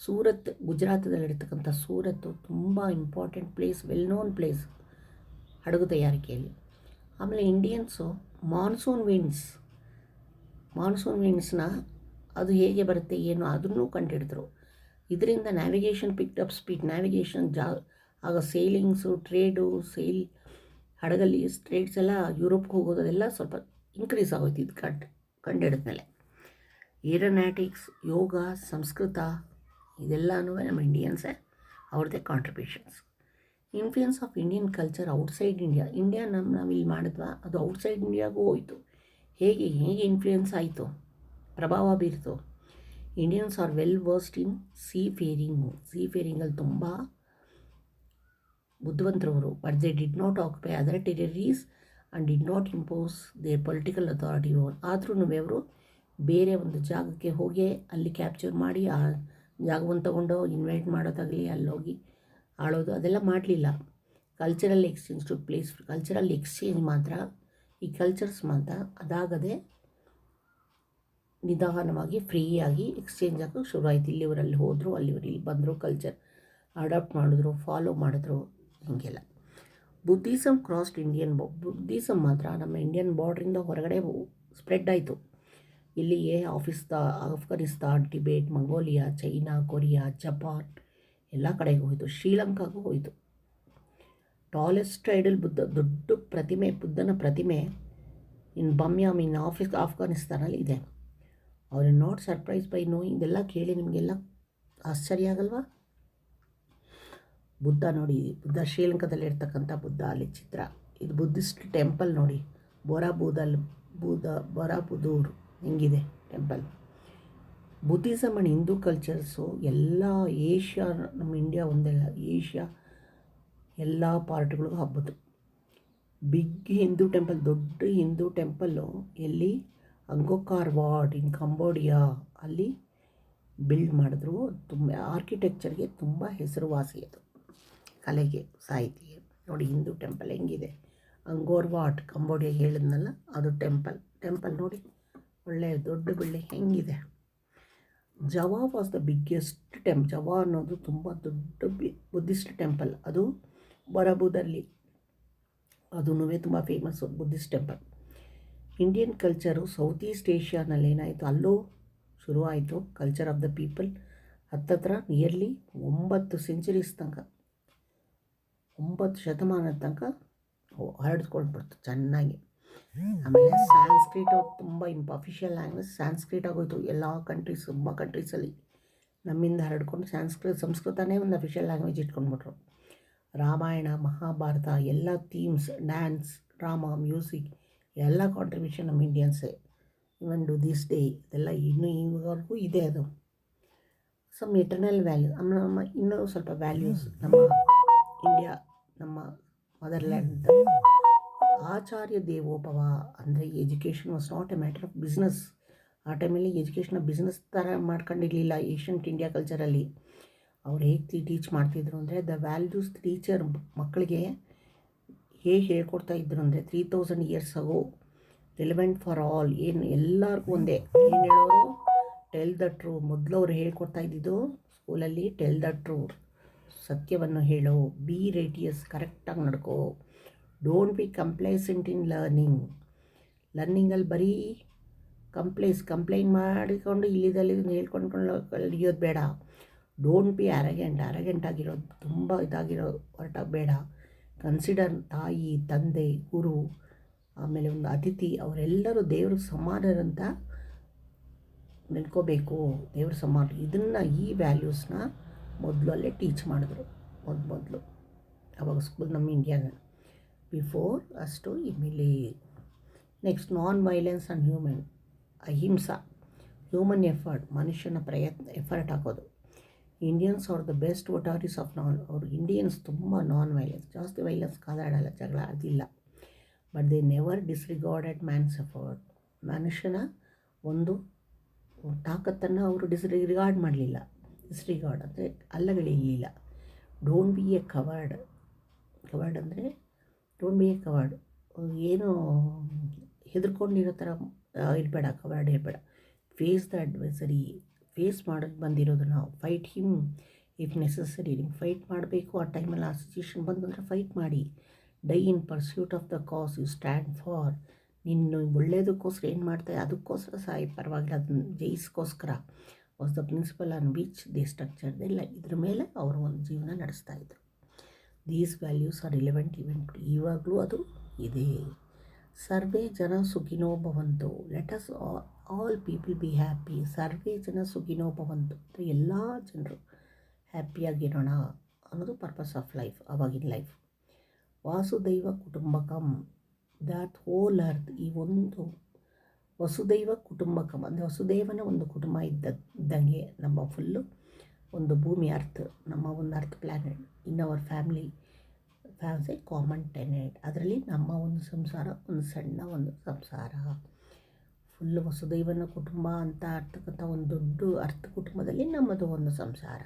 ಸೂರತ್, ಗುಜರಾತದಲ್ಲಿರ್ತಕ್ಕಂಥ ಸೂರತ್ತು ತುಂಬ important place, well known place ಹಡಗು ತಯಾರಿಕೆಯಲ್ಲಿ. ಆಮೇಲೆ ಇಂಡಿಯನ್ಸು ಮಾನ್ಸೂನ್ ವಿಂಡ್ಸ್ನ ಅದು ಹೇಗೆ ಬರುತ್ತೆ ಏನು ಅದನ್ನು ಕಂಡುಹಿಡಿದ್ರು. ಇದರಿಂದ ನ್ಯಾವಿಗೇಷನ್ ಪಿಕ್ಡ್ ಸ್ಪೀಡ್, ಆಗ ಸೇಲಿಂಗ್ಸು, ಟ್ರೇಡು, ಹಡಗಲ್ಲಿ ಟ್ರೇಡ್ಸ್ ಎಲ್ಲ ಯೂರೋಪ್ಗೆ ಹೋಗೋದು ಅದೆಲ್ಲ ಸ್ವಲ್ಪ ಇನ್ಕ್ರೀಸ್ ಆಗೋಯ್ತು ಇದು ಕಂಡುಹಿಡಿದ್ಮೇಲೆ. ಏರೋನಾಟಿಕ್ಸ್, ಯೋಗ, ಸಂಸ್ಕೃತ ಇದೆಲ್ಲನೂ ನಮ್ಮ ಇಂಡಿಯನ್ಸೇ ಅವ್ರದ್ದೇ contributions. Influence of Indian culture outside India ನಾವಿಲ್ಲಿ ಮಾಡಿದ್ವಾ, ಅದು ಔಟ್ಸೈಡ್ ಇಂಡಿಯಾಗೂ ಹೋಯಿತು. ಹೇಗೆ ಇನ್ಫ್ಲುಯೆನ್ಸ್ ಆಯಿತು, ಪ್ರಭಾವ ಬೀರಿತು. Indians are well versed in ಸೀಫೇರಿಂಗಲ್ಲಿ ತುಂಬ ಬುದ್ಧಿವಂತರವರು. But they did not occupy other territories and did not impose their political authority own. ಆದ್ರೂ ಅವರು ಬೇರೆ ಒಂದು ಜಾಗಕ್ಕೆ ಹೋಗಿ ಅಲ್ಲಿ ಕ್ಯಾಪ್ಚರ್ ಮಾಡಿ ಆ ಜಾಗವನ್ನು ತಗೊಂಡು ಇನ್ವೈಟ್ ಮಾಡೋದಾಗಲಿ, ಅಲ್ಲೋಗಿ ಆಳೋದು ಅದೆಲ್ಲ ಮಾಡಲಿಲ್ಲ. ಕಲ್ಚರಲ್ ಎಕ್ಸ್ಚೇಂಜ್ ಮಾತ್ರ, ಈ ಕಲ್ಚರ್ಸ್ ಮಾತ್ರ ಅದಾಗದೆ ನಿಧಾನವಾಗಿ ಫ್ರೀಯಾಗಿ ಎಕ್ಸ್ಚೇಂಜ್ ಆಗೋಕ್ಕೆ ಶುರುವಾಯಿತು. ಇಲ್ಲಿವರಲ್ಲಿ ಹೋದರು, ಅಲ್ಲಿವರು ಇಲ್ಲಿ ಬಂದರು, ಕಲ್ಚರ್ ಅಡಾಪ್ಟ್ ಮಾಡಿದ್ರು, ಫಾಲೋ ಮಾಡಿದ್ರು, ಹೀಗೆಲ್ಲ. ಬುದ್ಧಿಸಮ್ ಕ್ರಾಸ್ಡ್ ಬುದ್ಧಿಸಮ್ ಮಾತ್ರ ನಮ್ಮ ಇಂಡಿಯನ್ ಬಾರ್ಡ್ರಿಂದ ಹೊರಗಡೆ ಸ್ಪ್ರೆಡ್ ಆಯಿತು. ಇಲ್ಲಿಯೇ Afghanistan, Tibet, Mongolia, China, Korea, Japan ಎಲ್ಲ ಕಡೆಗೂ ಹೋಯಿತು. ಶ್ರೀಲಂಕಾಗೂ ಹೋಯಿತು. ಟಾಲೆಸ್ಟ್ ಐಡಲ್ ಬುದ್ಧನ ಪ್ರತಿಮೆ ಇನ್ ಬಮ್ಯಾಮ್ ಇನ್ ಆಫ್ಘನಿಸ್ತಾನಲ್ಲಿ ಇದೆ. ಅವ್ರು ನಾಟ್ ಸರ್ಪ್ರೈಸ್ ಬೈ ನೋಯಿಂಗ್, ಇದೆಲ್ಲ ಕೇಳಿ ನಿಮಗೆಲ್ಲ ಆಶ್ಚರ್ಯ ಆಗಲ್ವಾ? ಬುದ್ಧ ಶ್ರೀಲಂಕಾದಲ್ಲಿರ್ತಕ್ಕಂಥ ಬುದ್ಧ, ಅಲ್ಲಿ ಚಿತ್ರ. ಇದು ಬುದ್ಧಿಸ್ಟ್ ಟೆಂಪಲ್ ನೋಡಿ, ಬೊರಾಬುದೂರ್ ಹೆಂಗಿದೆ temple. Buddhism and Hindu cultures ಎಲ್ಲ ಏಷ್ಯಾ, ನಮ್ಮ ಇಂಡಿಯಾ ಒಂದೆಲ್ಲ, ಏಷ್ಯಾ ಎಲ್ಲ ಪಾರ್ಟ್ಗಳಿಗೂ ಹಬ್ಬದು. ಬಿಗ್ ಹಿಂದೂ ಟೆಂಪಲ್, ದೊಡ್ಡ ಹಿಂದೂ ಟೆಂಪಲ್ಲು ಎಲ್ಲಿ, ಅಂಗೋಕಾರ್ ವಾಟ್ ಇನ್ ಕಂಬೋಡಿಯಾ, ಅಲ್ಲಿ ಬಿಲ್ಡ್ ಮಾಡಿದ್ರು. ತುಂಬ ಆರ್ಕಿಟೆಕ್ಚರ್ಗೆ ತುಂಬ ಹೆಸರುವಾಸಿ ಅದು, ಕಲೆಗೆ, ಸಾಹಿತ್ಯಕ್ಕೆ. ನೋಡಿ ಹಿಂದೂ ಟೆಂಪಲ್ ಹೆಂಗಿದೆ, ಅಂಗೋರ್ ವಾಟ್ ಕಂಬೋಡಿಯಾ ಹೇಳಿದ್ನಲ್ಲ ಅದು ಟೆಂಪಲ್ ನೋಡಿ, ಒಳ್ಳೆಯ ದೊಡ್ಡ ಬಿಲ್ಡಿಂಗ್ ಹೆಂಗಿದೆ. Java was the biggest Java ಅನ್ನೋದು ತುಂಬ ದೊಡ್ಡ ಬುದ್ಧಿಸ್ಟ್ ಟೆಂಪಲ್, ಅದು ಬೊರಾಬುದಲ್ಲಿ, ಅದೂ ತುಂಬ famous Buddhist temple. Indian culture south east ಏಷ್ಯಾನಲ್ಲಿ ಏನಾಯಿತು, ಅಲ್ಲೂ ಶುರುವಾಯಿತು. ಕಲ್ಚರ್ ಆಫ್ ದ ಪೀಪಲ್ ಹತ್ತತ್ರ ನಿಯರ್ಲಿ 9 ಸೆಂಚುರೀಸ್ ತನಕ, 9 ಶತಮಾನದ ತನಕ ಹರಡ್ಸ್ಕೊಳ್ಬಿಡ್ತು ಚೆನ್ನಾಗಿ. ಆಮೇಲೆ ಸ್ಯಾನ್ಸ್ಕ್ರಿಟ್ ತುಂಬ ಅಫಿಷಿಯಲ್ ಲ್ಯಾಂಗ್ವೇಜ್ ಸ್ಯಾನ್ಸ್ಕ್ರಿಟ್ ಆಗೋಯ್ತು ಎಲ್ಲ ತುಂಬ ಕಂಟ್ರೀಸಲ್ಲಿ. ನಮ್ಮಿಂದ ಹರಡ್ಕೊಂಡು ಸಂಸ್ಕೃತನೇ ಒಂದು ಅಫಿಷಿಯಲ್ ಲ್ಯಾಂಗ್ವೇಜ್ ಇಟ್ಕೊಂಡ್ಬಿಟ್ರು. ರಾಮಾಯಣ, ಮಹಾಭಾರತ ಎಲ್ಲ ಥೀಮ್ಸ್, ಡ್ಯಾನ್ಸ್, ಡ್ರಾಮಾ, ಮ್ಯೂಸಿಕ್ ಎಲ್ಲ ಕಾಂಟ್ರಿಬ್ಯೂಷನ್ ನಮ್ಮ ಇಂಡಿಯನ್ಸೇ. ಇವನ್ ಟು ದಿಸ್ ಡೇ ಇದೆಲ್ಲ ಇನ್ನೂ ಈವರೆಗೂ ಇದೆ. ಅದು ಸಮ್ ಎಟರ್ನಲ್ ವ್ಯಾಲ್ಯೂ ನಮ್ಮ ಇನ್ನೂ ಸ್ವಲ್ಪ ವ್ಯಾಲ್ಯೂಸ್ ನಮ್ಮ ಇಂಡಿಯಾ ನಮ್ಮ ಮದರ್ಲ್ಯಾಂಡ್. ಆಚಾರ್ಯ ದೇವೋಭವ ಅಂದರೆ education was not A matter of business. ಆ ಟೈಮಲ್ಲಿ ಎಜುಕೇಷನ್ನ ಬಿಸ್ನೆಸ್ ಥರ ಮಾಡ್ಕೊಂಡಿರಲಿಲ್ಲ. ಏಷ್ಯಂಟ್ ಇಂಡಿಯಾ ಕಲ್ಚರಲ್ಲಿ ಅವ್ರು ಹೇಗೆ ಟೀಚ್ ಮಾಡ್ತಿದ್ರು ಅಂದರೆ ದ ವ್ಯಾಲ್ಯೂಸ್ ಟೀಚರ್ ಮಕ್ಕಳಿಗೆ ಹೇಗೆ ಹೇಳ್ಕೊಡ್ತಾ ಇದ್ರು ಅಂದರೆ 3000 ಇಯರ್ಸ್ ಆಗೋ ರಿಲೆವೆಂಟ್ ಫಾರ್ ಆಲ್. ಏನು ಎಲ್ಲರಿಗೂ ಒಂದೇ ಏನು ಹೇಳೋರು, ಟೆಲ್ ದ ಟ್ರೂ. ಮೊದಲು ಅವ್ರು ಹೇಳ್ಕೊಡ್ತಾ ಇದ್ದಿದ್ದು ಸ್ಕೂಲಲ್ಲಿ ಟೆಲ್ ದ ಟ್ರೂ, ಸತ್ಯವನ್ನು ಹೇಳೋ, ಬಿ ರೇಟಿಯಸ್, ಕರೆಕ್ಟಾಗಿ ನಡ್ಕೋ, ಡೋಂಟ್ ಬಿ ಕಂಪ್ಲೇಸೆಂಟ್ ಇನ್ ಲರ್ನಿಂಗಲ್ಲಿ ಬರೀ ಕಂಪ್ಲೇಂಟ್ ಮಾಡಿಕೊಂಡು ಇಲ್ಲಿದಲ್ಲಿ ಹೇಳ್ಕೊಂಡು ಕಲಿಯೋದು ಬೇಡ. ಡೋಂಟ್ ಬಿ ಅರಗೆಂಟ್ ಆಗಿರೋದು, ತುಂಬ ಇದಾಗಿರೋ ಹೊರಟ ಬೇಡ. ಕನ್ಸಿಡರ್ ತಾಯಿ, ತಂದೆ, ಗುರು, ಆಮೇಲೆ ಒಂದು ಅತಿಥಿ, ಅವರೆಲ್ಲರೂ ದೇವ್ರ ಸಮಾನರಂತ ನೆನ್ಕೋಬೇಕು. ದೇವ್ರ ಸಮಾನ, ಇದನ್ನು ಈ ವ್ಯಾಲ್ಯೂಸ್ನ ಮೊದಲಲ್ಲೇ ಟೀಚ್ ಮಾಡಿದ್ರು ಮೊದಲು ಅವಾಗ ಸ್ಕೂಲ್ ನಮ್ಮ ಇಂಡಿಯಾನ ಬಿಫೋರ್ ಅಷ್ಟು ಇಮೇಲೆ. Next non violence and ahimsa, human effort, ಮನುಷ್ಯನ ಎಫರ್ಟ್ ಹಾಕೋದು. Indians are the best votaries of ಅವರು ಇಂಡಿಯನ್ಸ್ ತುಂಬ ನಾನ್ ವೈಲೆನ್ಸ್, ಜಾಸ್ತಿ ವೈಲೆನ್ಸ್ ಕಾದಾಡಲ್ಲ, ಜಗಳ ಅದಿಲ್ಲ. But they never disregarded man's effort. ಮನುಷ್ಯನ ಒಂದು ತಾಕತ್ತನ್ನು ಅವರು ಡಿಸ್ರಿಗಾರ್ಡ್ ಮಾಡಲಿಲ್ಲ. ಡಿಸ್ರಿಗಾರ್ಡ್ ಅಂದರೆ ಅಲ್ಲಗಳಿಲ್ಲ. ಡೋಂಟ್ ಬಿ ಎ ಕವರ್ಡ್ ಅಂದರೆ ಡೋಂಟ್ ಬಿ ಎ ಕವರ್ಡ್, ಏನು ಹೆದರ್ಕೊಂಡಿರೋ ಥರ ಇರಬೇಡ, ಕವರ್ಡ್ ಇರಬೇಡ. ಫೇಸ್ ದ ಅಡ್ವೈಸರಿ, ಫೇಸ್ ಮಾಡೋಕ್ಕೆ ಬಂದಿರೋದನ್ನು. Fight him if necessary. ನೀವು ಫೈಟ್ ಮಾಡಬೇಕು ಆ ಟೈಮಲ್ಲಿ, ಆ ಸಿಚುವೇಶನ್ ಬಂದಂದರೆ ಫೈಟ್ ಮಾಡಿ. Die in pursuit of the cause you stand for. ನಿನ್ನ ಒಳ್ಳೆಯದಕ್ಕೋಸ್ಕರ ಏನು ಮಾಡ್ತಾರೆ ಅದಕ್ಕೋಸ್ಕರ ಸಾಯಿ, ಪರವಾಗಿಲ್ಲ, ಅದನ್ನ ಜಯಿಸ್ಕೋಸ್ಕರ was the principle on which they structured ಇಲ್ಲ. ಇದ್ರ ಮೇಲೆ ಅವರು ಒಂದು ಜೀವನ ನಡೆಸ್ತಾಯಿದ್ರು. These values are relevant event, ಇವಾಗಲೂ ಅದು ಇದೆ. ಸರ್ವೇ ಜನ ಸುಖಿನೋ ಭವಂತು, let us all people be happy. ಸರ್ವೇ ಜನ ಸುಖಿನೋ ಭವಂತು ಅಂದರೆ ಎಲ್ಲ ಜನರು ಹ್ಯಾಪಿಯಾಗಿರೋಣ ಅನ್ನೋದು ಪರ್ಪಸ್ ಆಫ್ ಲೈಫ್, ಆವಾಗಿನ life. ವಾಸುದೈವ Kutumbakam, that hole earth, ಈ ಒಂದು ವಸುದೈವ ಕುಟುಂಬಕಂ ಅಂದರೆ ವಸುದೇವನ ಒಂದು ಕುಟುಂಬ ಇದ್ದಂಗೆ ನಮ್ಮ ಫುಲ್ಲು ಒಂದು ಭೂಮಿ ಅರ್ತ್, ನಮ್ಮ ಒಂದು earth planet. In our family forms a common tenet, ಅದರಲ್ಲಿ ನಮ್ಮ ಒಂದು ಸಂಸಾರ ಒಂದು ಸಣ್ಣ ಒಂದು ಸಂಸಾರ. ಫುಲ್ಲು ವಸುದೈವನ ಕುಟುಂಬ ಅಂತ ಅರ್ಥಕ್ಕಂಥ ಒಂದು ದೊಡ್ಡ ಅರ್ಥ ಕುಟುಂಬದಲ್ಲಿ ನಮ್ಮದು ಒಂದು ಸಂಸಾರ.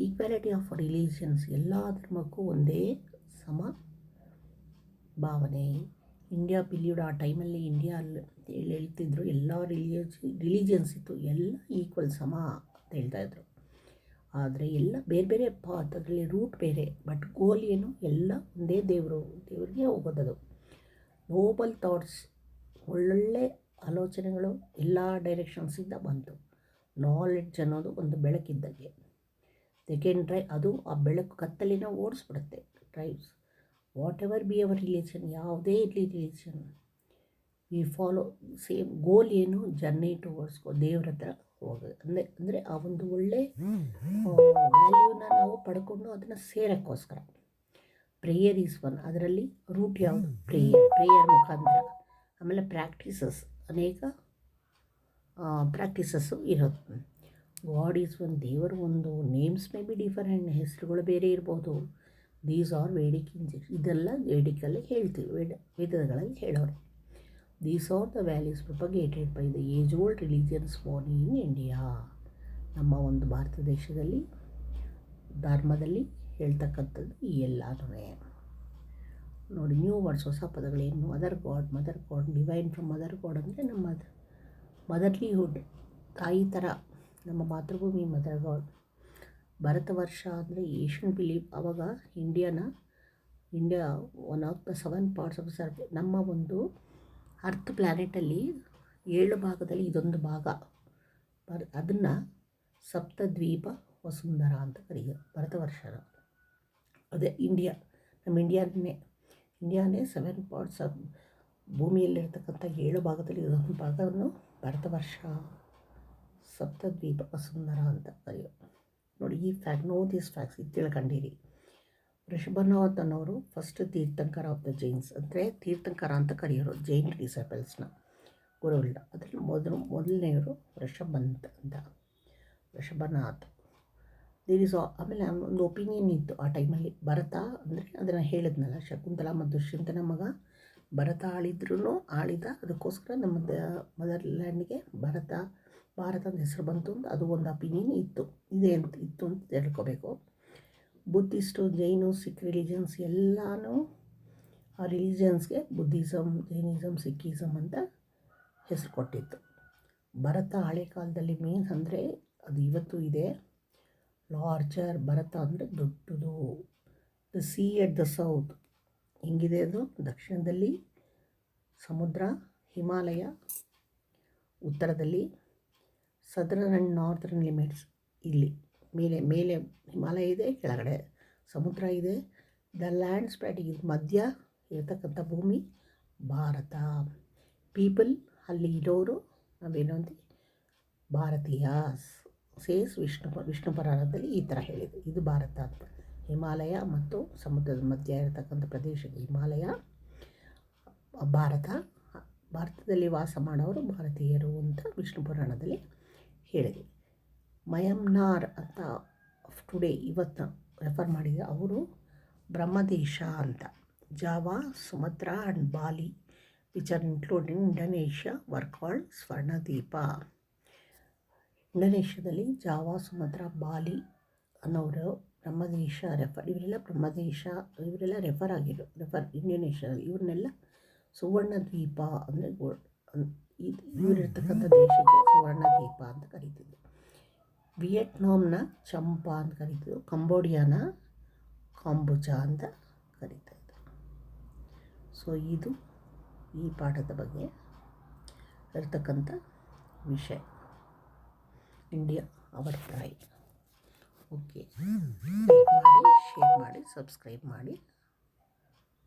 ಈಕ್ವಾಲಿಟಿ ಆಫ್ ರಿಲೀಜಿಯನ್ಸ್, ಎಲ್ಲ ಧರ್ಮಕ್ಕೂ ಒಂದೇ ಸಮ ಭಾವನೆ. ಇಂಡಿಯಾ ಬಿಲೀವ್ಡ್, ಆ ಟೈಮಲ್ಲಿ ಇಂಡಿಯಾ ಅಲ್ಲಿ ಹೇಳ್ತಿದ್ರು ಎಲ್ಲ ರಿಲಿಜಿಯನ್ಸ್ ಇತ್ತು, ಎಲ್ಲ ಈಕ್ವಲ್ ಸಮ ಅಂತ ಹೇಳ್ತಾಯಿದ್ರು. ಆದರೆ ಎಲ್ಲ ಬೇರೆ ಬೇರೆ ಪಾತ್, ಅದರಲ್ಲಿ ರೂಟ್ ಬೇರೆ, ಬಟ್ ಗೋಲ್ ಏನು, ಎಲ್ಲ ಒಂದೇ ದೇವರಿಗೆ ಹೋಗೋದದು. ನೋಬಲ್ ಥಾಟ್ಸ್, ಒಳ್ಳೊಳ್ಳೆ ಆಲೋಚನೆಗಳು ಎಲ್ಲ ಡೈರೆಕ್ಷನ್ಸಿಂದ ಬಂತು. ನಾಲೆಡ್ಜ್ ಅನ್ನೋದು ಒಂದು ಬೆಳಕಿದ್ದಂಗೆ, ದೇ ಕ್ಯಾನ್ ಡ್ರೈವ್, ಅದು ಆ ಬೆಳಕು ಕತ್ತಲಿನ ಓಡಿಸ್ಬಿಡುತ್ತೆ. Drives whatever be our religion, ಯಾವುದೇ ಇರಲಿ religion, we follow same goal ಏನು, ಜರ್ನಿ ಟುವರ್ಡ್ಸ್ ದೇವ್ರ ಹತ್ರ ಹೋಗೋದು. ಅಂದರೆ ಆ ಒಂದು ಒಳ್ಳೆ ವ್ಯಾಲ್ಯೂನ ನಾವು ಪಡ್ಕೊಂಡು ಅದನ್ನು ಸೇರೋಕ್ಕೋಸ್ಕರ. ಪ್ರೇಯರ್ ಈಸ್ ಒನ್, ಅದರಲ್ಲಿ ರೂಟ್ ಯಾವುದು, ಪ್ರೇಯರ್ ಮುಖಾಂತರ. ಆಮೇಲೆ ಪ್ರಾಕ್ಟೀಸಸ್, ಅನೇಕ ಪ್ರಾಕ್ಟೀಸಸ್ಸು ಇರೋದು. ಗಾಡ್ ಈಸ್ ಒನ್, ದೇವರು ಒಂದು. ನೇಮ್ಸ್ ಮೇ ಬಿ ಡಿಫರೆಂಟ್, ಹೆಸರುಗಳು ಬೇರೆ ಇರ್ಬೋದು. ದೀಸ್ ಆರ್ ವೇದಿಕ್ ಇಂಜೆಕ್ಷನ್, ಇದೆಲ್ಲ ವೇದಿಕಲ್ಲಿ ಹೇಳ್ತೀವಿ, ವೇದಗಳಲ್ಲಿ ಹೇಳೋರು. These are the values propagated by the age old religions born in India. ನಮ್ಮ ಒಂದು ಭಾರತ ದೇಶದಲ್ಲಿ ಧರ್ಮದಲ್ಲಿ ಹೇಳ್ತಕ್ಕಂಥದ್ದು ಈ ಎಲ್ಲನೂ ನೋಡಿ. ನ್ಯೂ ವರ್ಡ್ಸ್, ಹೊಸ ಪದಗಳೇನು, mother god, divine from mother god ಅಂದರೆ ನಮ್ಮ ಮದರ್ಲಿಹುಡ್, ತಾಯಿ ಥರ ನಮ್ಮ ಮಾತೃಭೂಮಿ ಮದರ್ ಗಾಡ್. ಭರತ ವರ್ಷ ಅಂದರೆ ಏಷ್ಯನ್ ಬಿಲೀವ್, ಆವಾಗ India one of the 7 parts of survey. ನಮ್ಮ ಒಂದು ಅರ್ತ್ ಪ್ಲ್ಯಾನೆಟಲ್ಲಿ 7 ಭಾಗದಲ್ಲಿ ಇದೊಂದು ಭಾಗ, ಅದನ್ನು ಸಪ್ತದ್ವೀಪ ವಸುಂಧರ ಅಂತ ಕರೆಯೋದು ಭರತ ವರ್ಷನ. ಅದೇ ಇಂಡಿಯಾ, ನಮ್ಮ ಇಂಡಿಯಾನೇ 7 ಪಾರ್ಟ್ಸ್ ಆಫ್ ಭೂಮಿಯಲ್ಲಿರ್ತಕ್ಕಂಥ 7 ಭಾಗದಲ್ಲಿ ಇದೊಂದು ಭಾಗವನ್ನು ಭರತ ವರ್ಷ, ಸಪ್ತದ್ವೀಪ ವಸುಂಧರ ಅಂತ ಕರೆಯೋದು. ನೋಡಿ, ಈ ಫ್ಯಾಕ್ಟ್, ನೋ ದಿಸ್ ಫ್ಯಾಕ್ಟ್ಸ್, ಇದು ತಿಳ್ಕೊಂಡಿರಿ. ವೃಷಭನಾಥ್ ಅನ್ನೋರು first Tirthankara of the Jains, ಅಂದರೆ ತೀರ್ಥಂಕರ ಅಂತ ಕರೆಯೋರು ಜೈನ್ ಡಿಸೈಪಲ್ಸ್ನ, ಗುರುಗಳನ್ನ. ಅದರಲ್ಲಿ ಮೊದಲನೆಯವರು ವೃಷಭಂತ್ ಅಂತ. ಋಷಭನಾಥ್. ದೇರ್ ಇಸ್ ಆಮೇಲೆ ಒಂದು ಒಪಿನಿಯನ್ ಇತ್ತು ಆ ಟೈಮಲ್ಲಿ. ಭರತ ಅಂದರೆ ಅದನ್ನು ಹೇಳಿದ್ನಲ್ಲ, ಶಕುಂತಲಾ ಮತ್ತು ದುಷ್ಯಂತನ ಮಗ ಭರತ ಆಳಿದ, ಅದಕ್ಕೋಸ್ಕರ ನಮ್ಮ ಮದರ್ಲ್ಯಾಂಡ್ಗೆ ಭಾರತ ಅಂತ ಹೆಸರು ಬಂತು ಅಂತ ಅದು ಒಂದು ಒಪಿನಿಯನ್ ಇತ್ತು ಅಂತ ತಿಳ್ಕೊಬೇಕು. ಬುದ್ಧಿಸ್ಟು, ಜೈನು, ಸಿಖ್ ರಿಲಿಜನ್ಸ್ ಎಲ್ಲನೂ ಆ ರಿಲಿಜನ್ಸ್ಗೆ ಬುದ್ಧಿಸಮ್, ಜೈನಿಸಮ್, ಸಿಖಿಸಮ್ ಅಂತ ಹೆಸರು ಕೊಟ್ಟಿತ್ತು. ಭರತ ಹಳೆ ಕಾಲದಲ್ಲಿ ಮೀನ್ಸ್ ಅಂದರೆ ಅದು ಇವತ್ತು ಇದೆ. ಲಾರ್ಜರ್ ಭರತ ಅಂದರೆ ದೊಡ್ಡದು. The sea at the south ಹೆಂಗಿದೆ ಅದು, ದಕ್ಷಿಣದಲ್ಲಿ ಸಮುದ್ರ, ಹಿಮಾಲಯ ಉತ್ತರದಲ್ಲಿ, ಸದರ್ನ್ ಆ್ಯಂಡ್ ನಾರ್ದರ್ನ್ ಲಿಮಿಟ್ಸ್ ಇಲ್ಲಿ ಮೇಲೆ ಹಿಮಾಲಯ ಇದೆ, ಕೆಳಗಡೆ ಸಮುದ್ರ ಇದೆ. ದ ಲ್ಯಾಂಡ್ ಸ್ಪ್ರೆಡಿಂಗ್ ಮಧ್ಯ ಇರತಕ್ಕಂಥ ಭೂಮಿ ಭಾರತ. ಪೀಪಲ್ ಅಲ್ಲಿ ಇರೋರು ನಾವೇನು ಅಂತೀವಿ, ಭಾರತೀಯಾಸ್. ಸೇಸ್ ವಿಷ್ಣು ಪುರಾಣದಲ್ಲಿ ಈ ಥರ ಹೇಳಿದೆ, ಇದು ಭಾರತ ಅಂತ. ಹಿಮಾಲಯ ಮತ್ತು ಸಮುದ್ರದ ಮಧ್ಯ ಇರತಕ್ಕಂಥ ಪ್ರದೇಶಕ್ಕೆ ಹಿಮಾಲಯ ಭಾರತದಲ್ಲಿ ವಾಸ ಮಾಡೋರು ಭಾರತೀಯರು ಅಂತ ವಿಷ್ಣು ಪುರಾಣದಲ್ಲಿ ಹೇಳಿದೆ. ಮಯಮ್ನಾರ್ ಅಂತ ಟುಡೇ ಇವತ್ತು ರೆಫರ್ ಮಾಡಿದರೆ ಅವರು ಬ್ರಹ್ಮದೇಶ ಅಂತ. Java, Sumatra and Bali which are including Indonesia were called Swarnadweepa. ಇಂಡೋನೇಷ್ಯಾದಲ್ಲಿ ಜಾವಾ, ಸುಮತ್ರಾ, ಬಾಲಿ ಅನ್ನೋರು ಬ್ರಹ್ಮದೇಶ ಇವರೆಲ್ಲ ರೆಫರ್ ಇಂಡೋನೇಷ್ಯಾದಲ್ಲಿ ಇವ್ರನ್ನೆಲ್ಲ ಸುವರ್ಣ ದ್ವೀಪ ಅಂದರೆ ಇವರಿರ್ತಕ್ಕಂಥ ದೇಶಕ್ಕೆ ಸುವರ್ಣ ದ್ವೀಪ ಅಂತ ಕರೀತಿದ್ರು. ವಿಯೆಟ್ನಾಂನ ಚಂಪಾ ಅಂತ ಕರೀತಿದ್ರು, ಕಂಬೋಡಿಯಾನ ಕಾಂಬುಚಾ ಅಂತ ಕರೀತಾಯಿದ್ರು. ಸೊ ಇದು ಈ ಪಾಠದ ಬಗ್ಗೆ ಇರ್ತಕ್ಕಂಥ ವಿಷಯ. India our pride. Okay, like ಮಾಡಿ, ಶೇರ್ ಮಾಡಿ, ಸಬ್ಸ್ಕ್ರೈಬ್ ಮಾಡಿ.